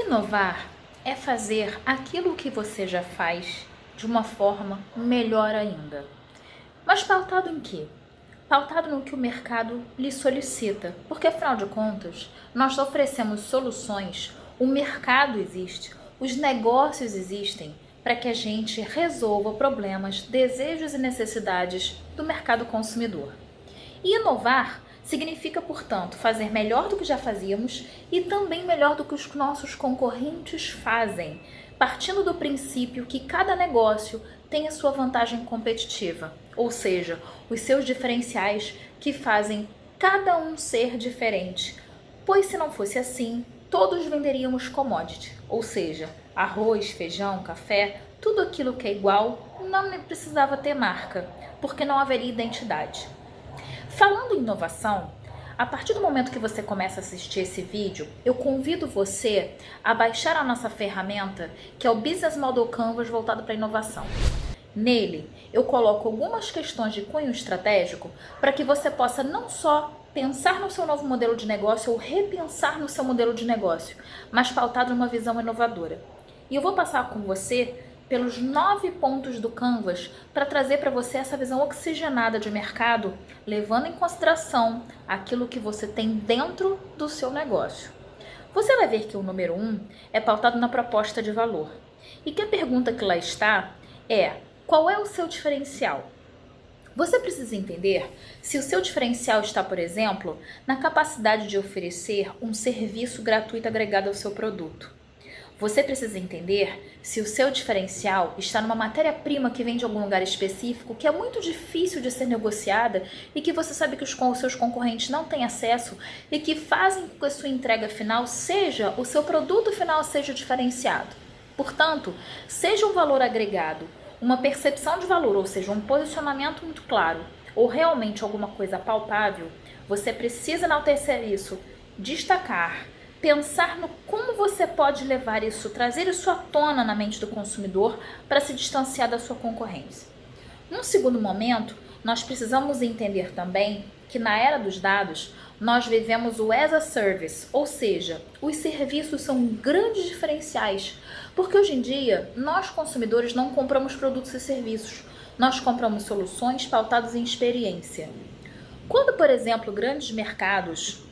Inovar é fazer aquilo que você já faz de uma forma melhor ainda. Mas pautado em quê? Pautado no que o mercado lhe solicita, porque afinal de contas, nós oferecemos soluções, o mercado existe, os negócios existem para que a gente resolva problemas, desejos e necessidades do mercado consumidor. E inovar significa, portanto, fazer melhor do que já fazíamos e também melhor do que os nossos concorrentes fazem, partindo do princípio que cada negócio tem a sua vantagem competitiva, ou seja, os seus diferenciais que fazem cada um ser diferente. Pois se não fosse assim, todos venderíamos commodity, ou seja, arroz, feijão, café, tudo aquilo que é igual não precisava ter marca, porque não haveria identidade. Falando em inovação, a partir do momento que você começa a assistir esse vídeo, eu convido você a baixar a nossa ferramenta, que é o Business Model Canvas voltado para inovação. Nele, eu coloco algumas questões de cunho estratégico para que você possa não só pensar no seu novo modelo de negócio ou repensar no seu modelo de negócio, mas pautado numa visão inovadora. E eu vou passar com você pelos 9 pontos do Canvas para trazer para você essa visão oxigenada de mercado, levando em consideração aquilo que você tem dentro do seu negócio. Você vai ver que o número 1 é pautado na proposta de valor. E que a pergunta que lá está é: qual é o seu diferencial? Você precisa entender se o seu diferencial está, por exemplo, na capacidade de oferecer um serviço gratuito agregado ao seu produto. Você precisa entender se o seu diferencial está numa matéria-prima que vem de algum lugar específico, que é muito difícil de ser negociada e que você sabe que os seus concorrentes não têm acesso e que fazem com que a sua entrega final seja, o seu produto final seja diferenciado. Portanto, seja um valor agregado, uma percepção de valor, ou seja, um posicionamento muito claro, ou realmente alguma coisa palpável, você precisa enaltecer isso, destacar, pensar no como você pode levar isso, trazer isso à tona na mente do consumidor para se distanciar da sua concorrência. Num segundo momento, nós precisamos entender também que na era dos dados, nós vivemos o as a service, ou seja, os serviços são grandes diferenciais, porque hoje em dia, nós consumidores não compramos produtos e serviços, nós compramos soluções pautadas em experiência. Quando, por exemplo, grandes mercados,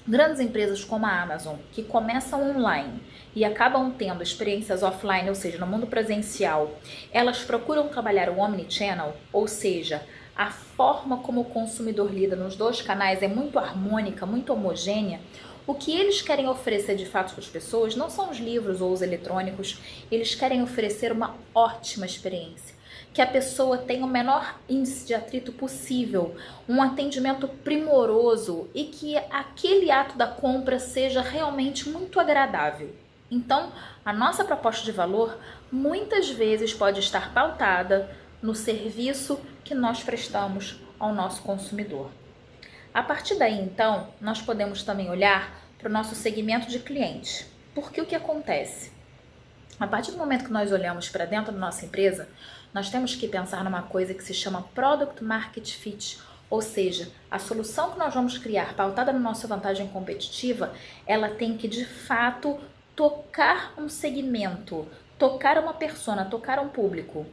grandes empresas como a Amazon, que começam online e acabam tendo experiências offline, ou seja, no mundo presencial, elas procuram trabalhar o omnichannel, ou seja, a forma como o consumidor lida nos dois canais é muito harmônica, muito homogênea. O que eles querem oferecer de fato para as pessoas não são os livros ou os eletrônicos, eles querem oferecer uma ótima experiência, que a pessoa tenha o menor índice de atrito possível, um atendimento primoroso e que aquele ato da compra seja realmente muito agradável. Então, a nossa proposta de valor muitas vezes pode estar pautada no serviço que nós prestamos ao nosso consumidor. A partir daí, então, nós podemos também olhar para o nosso segmento de clientes. Porque o que acontece? A partir do momento que nós olhamos para dentro da nossa empresa, nós temos que pensar numa coisa que se chama Product Market Fit, ou seja, a solução que nós vamos criar, pautada na nossa vantagem competitiva, ela tem que de fato tocar um segmento, tocar uma persona, tocar um público.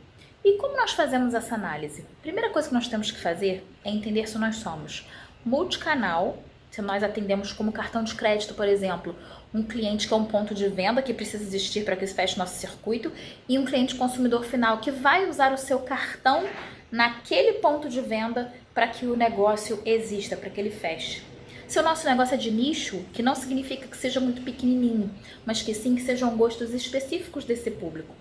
E como nós fazemos essa análise? A primeira coisa que nós temos que fazer é entender se nós somos multicanal, se nós atendemos como cartão de crédito, por exemplo, um cliente que é um ponto de venda que precisa existir para que se feche nosso circuito e um cliente consumidor final que vai usar o seu cartão naquele ponto de venda para que o negócio exista, para que ele feche. Se o nosso negócio é de nicho, que não significa que seja muito pequenininho, mas que sim que sejam gostos específicos desse público.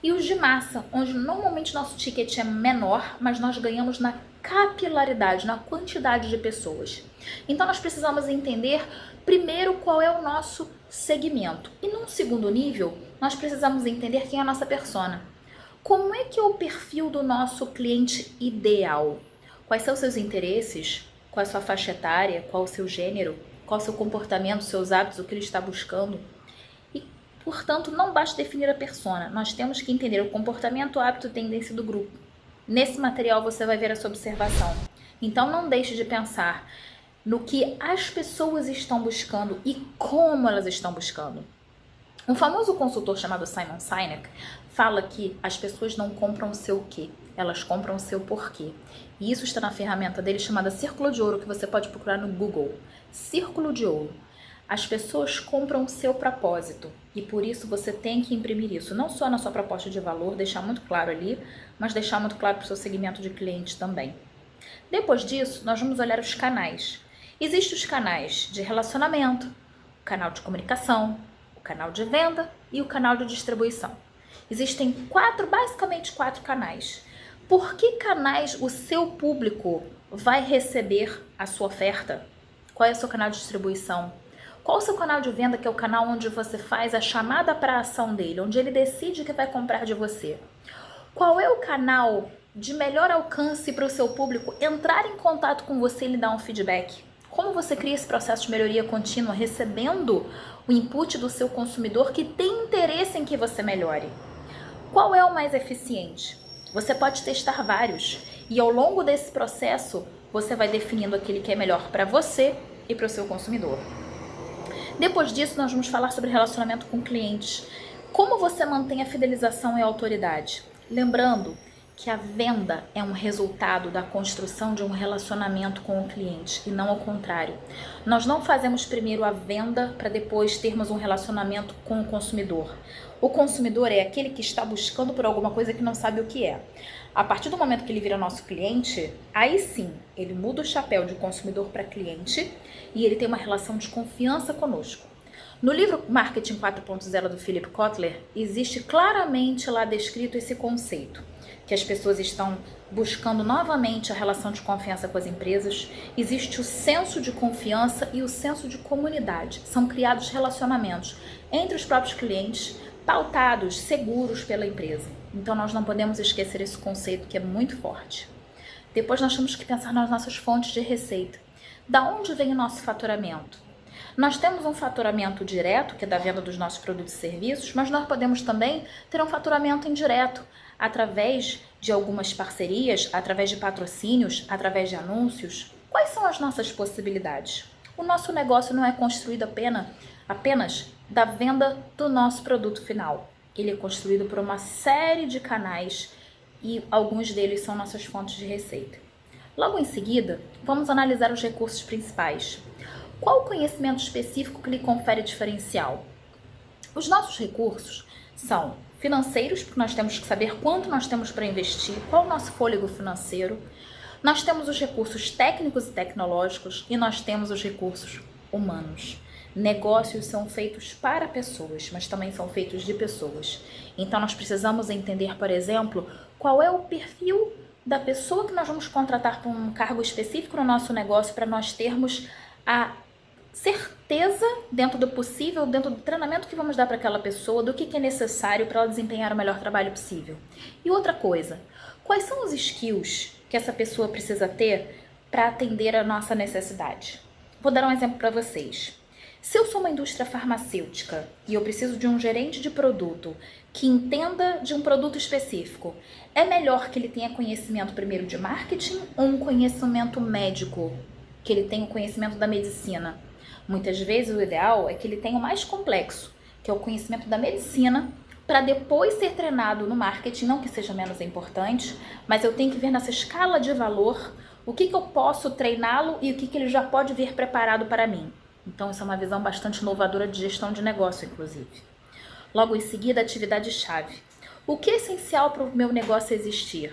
E os de massa, onde normalmente nosso ticket é menor, mas nós ganhamos na capilaridade, na quantidade de pessoas. Então nós precisamos entender primeiro qual é o nosso segmento. E num segundo nível, nós precisamos entender quem é a nossa persona. Como é que é o perfil do nosso cliente ideal? Quais são os seus interesses? Qual é a sua faixa etária? Qual é o seu gênero? Qual é o seu comportamento, seus hábitos, o que ele está buscando? Portanto, não basta definir a persona, nós temos que entender o comportamento, hábito e tendência do grupo. Nesse material você vai ver essa observação. Então não deixe de pensar no que as pessoas estão buscando e como elas estão buscando. Um famoso consultor chamado Simon Sinek fala que as pessoas não compram o seu quê, elas compram o seu porquê. E isso está na ferramenta dele chamada Círculo de Ouro, que você pode procurar no Google. Círculo de Ouro. As pessoas compram o seu propósito e por isso você tem que imprimir isso, não só na sua proposta de valor, deixar muito claro ali, mas deixar muito claro para o seu segmento de clientes também. Depois disso, nós vamos olhar os canais. Existem os canais de relacionamento, o canal de comunicação, o canal de venda e o canal de distribuição. Existem basicamente quatro canais. Por que canais o seu público vai receber a sua oferta? Qual é o seu canal de distribuição? Qual o seu canal de venda, que é o canal onde você faz a chamada para a ação dele, onde ele decide que vai comprar de você? Qual é o canal de melhor alcance para o seu público entrar em contato com você e lhe dar um feedback? Como você cria esse processo de melhoria contínua, recebendo o input do seu consumidor que tem interesse em que você melhore? Qual é o mais eficiente? Você pode testar vários e ao longo desse processo você vai definindo aquele que é melhor para você e para o seu consumidor. Depois disso, nós vamos falar sobre relacionamento com clientes. Como você mantém a fidelização e a autoridade? Lembrando que a venda é um resultado da construção de um relacionamento com o cliente e não ao contrário. Nós não fazemos primeiro a venda para depois termos um relacionamento com o consumidor. O consumidor é aquele que está buscando por alguma coisa que não sabe o que é. A partir do momento que ele vira nosso cliente, aí sim, ele muda o chapéu de consumidor para cliente e ele tem uma relação de confiança conosco. No livro Marketing 4.0 do Philip Kotler, existe claramente lá descrito esse conceito, que as pessoas estão buscando novamente a relação de confiança com as empresas. Existe o senso de confiança e o senso de comunidade. São criados relacionamentos entre os próprios clientes, pautados, seguros pela empresa. Então nós não podemos esquecer esse conceito que é muito forte. Depois nós temos que pensar nas nossas fontes de receita. Da onde vem o nosso faturamento? Nós temos um faturamento direto, que é da venda dos nossos produtos e serviços, mas nós podemos também ter um faturamento indireto, através de algumas parcerias, através de patrocínios, através de anúncios. Quais são as nossas possibilidades? O nosso negócio não é construído apenas da venda do nosso produto final. Ele é construído por uma série de canais e alguns deles são nossas fontes de receita. Logo em seguida, vamos analisar os recursos principais. Qual o conhecimento específico que lhe confere diferencial? Os nossos recursos são financeiros, porque nós temos que saber quanto nós temos para investir, qual o nosso fôlego financeiro. Nós temos os recursos técnicos e tecnológicos e nós temos os recursos humanos. Negócios são feitos para pessoas, mas também são feitos de pessoas. Então nós precisamos entender, por exemplo, qual é o perfil da pessoa que nós vamos contratar para um cargo específico no nosso negócio, para nós termos a certeza, dentro do possível, dentro do treinamento que vamos dar para aquela pessoa, do que é necessário para ela desempenhar o melhor trabalho possível. E outra coisa, quais são os skills que essa pessoa precisa ter para atender a nossa necessidade? Vou dar um exemplo para vocês. Se eu sou uma indústria farmacêutica e eu preciso de um gerente de produto que entenda de um produto específico, é melhor que ele tenha conhecimento primeiro de marketing ou um conhecimento médico, que ele tenha o conhecimento da medicina? Muitas vezes o ideal é que ele tenha o mais complexo, que é o conhecimento da medicina, para depois ser treinado no marketing, não que seja menos importante, mas eu tenho que ver nessa escala de valor o que eu posso treiná-lo e o que ele já pode vir preparado para mim. Então isso é uma visão bastante inovadora de gestão de negócio, inclusive. Logo em seguida, atividade-chave. O que é essencial para o meu negócio existir?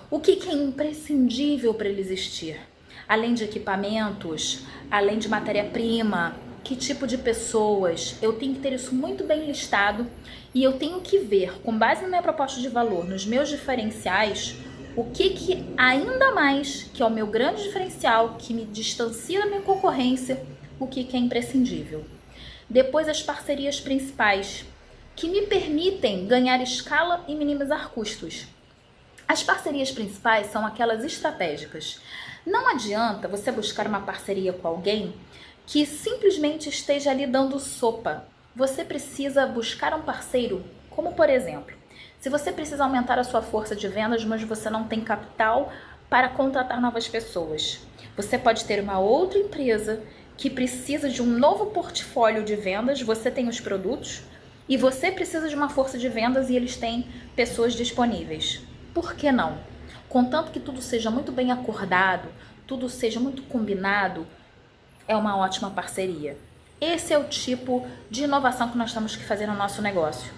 O que é imprescindível para ele existir? Além de equipamentos, além de matéria-prima, que tipo de pessoas? Eu tenho que ter isso muito bem listado e eu tenho que ver, com base na minha proposta de valor, nos meus diferenciais, o que ainda mais, que é o meu grande diferencial, que me distancia da minha concorrência, o que é imprescindível. Depois, as parcerias principais, que me permitem ganhar escala e minimizar custos. As parcerias principais são aquelas estratégicas. Não adianta você buscar uma parceria com alguém que simplesmente esteja ali dando sopa. Você precisa buscar um parceiro, como por exemplo, se você precisa aumentar a sua força de vendas, mas você não tem capital para contratar novas pessoas, você pode ter uma outra empresa que precisa de um novo portfólio de vendas, você tem os produtos, e você precisa de uma força de vendas e eles têm pessoas disponíveis. Por que não? Contanto que tudo seja muito bem acordado, tudo seja muito combinado, é uma ótima parceria. Esse é o tipo de inovação que nós temos que fazer no nosso negócio.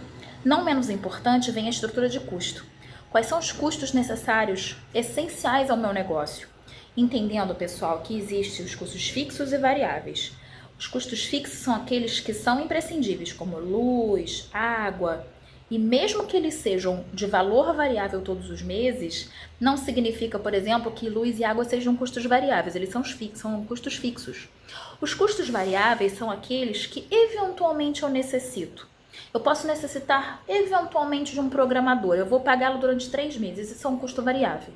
Não menos importante vem a estrutura de custo. Quais são os custos necessários, essenciais ao meu negócio? Entendendo, pessoal, que existem os custos fixos e variáveis. Os custos fixos são aqueles que são imprescindíveis, como luz, água, e mesmo que eles sejam de valor variável todos os meses, não significa, por exemplo, que luz e água sejam custos variáveis, eles são custos fixos. Os custos variáveis são aqueles que eventualmente eu necessito. Eu posso necessitar eventualmente de um programador, eu vou pagá-lo durante 3 meses, isso é um custo variável.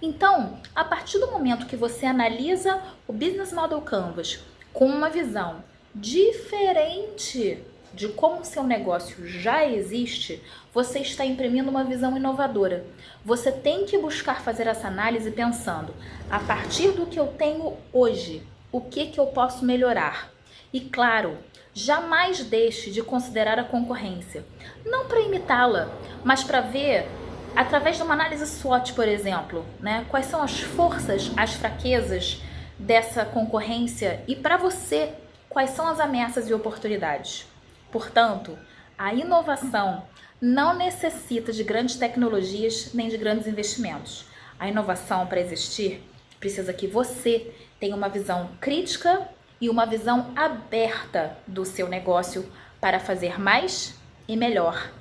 Então, a partir do momento que você analisa o Business Model Canvas com uma visão diferente de como o seu negócio já existe, você está imprimindo uma visão inovadora. Você tem que buscar fazer essa análise pensando, a partir do que eu tenho hoje, o que eu posso melhorar? E claro, jamais deixe de considerar a concorrência, não para imitá-la, mas para ver, através de uma análise SWOT, por exemplo, né, quais são as forças, as fraquezas dessa concorrência e para você, quais são as ameaças e oportunidades. Portanto, a inovação não necessita de grandes tecnologias nem de grandes investimentos. A inovação, para existir, precisa que você tenha uma visão crítica e uma visão aberta do seu negócio para fazer mais e melhor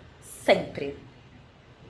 sempre.